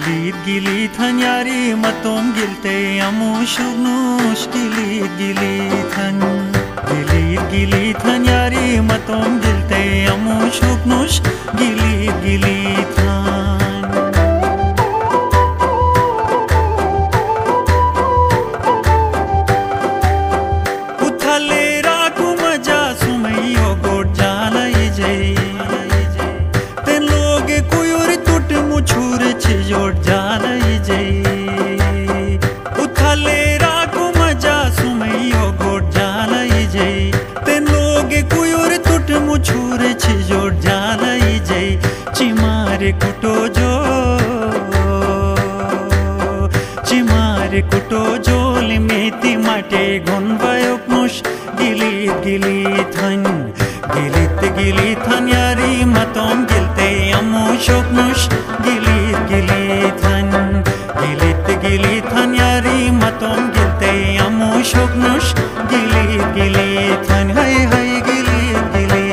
Gilit gilithan yari matom gilte amushugnush gilit gilithan Gilit gilithan yari matom gilte amushugnush gilit gilithan Uthale raku maja sumayo god jalai jai Ten loge kuyuri tut muchur जोड़ जालई जई उथले रागो मजा सुमैयो गोड़ जालई जई तेन लोगे कुयोर तुट मुछूरे छी जोड़ जालई जई चिमारे कुटो जोल मेथी माटे गुनवायो मुश गिलीत गिलीथन यारी मतोम गिलते अमुशोक मुश गिलीथन यारी मतोम गिलते अमुशोक मुश गिलीथन हाय हाय गिलीथन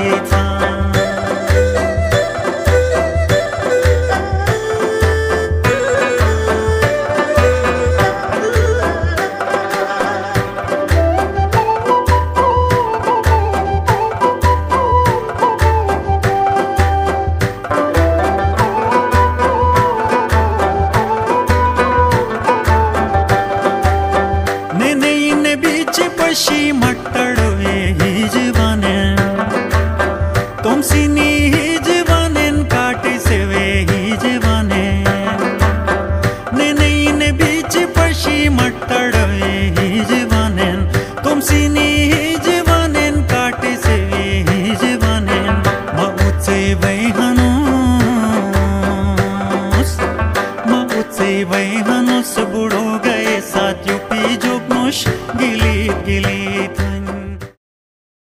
पशी मट्टड़वे हिजवाने तुम सिनी हिजवाने काटे सेवे हिजवाने ने बीच पशी मट्टड़वे हिजवाने तुम सिनी हिजवाने काटे सेवे हिजवाने बहुत से वैहनुस बुढ़ो गए साथ यूपी जोगमुश गिलीत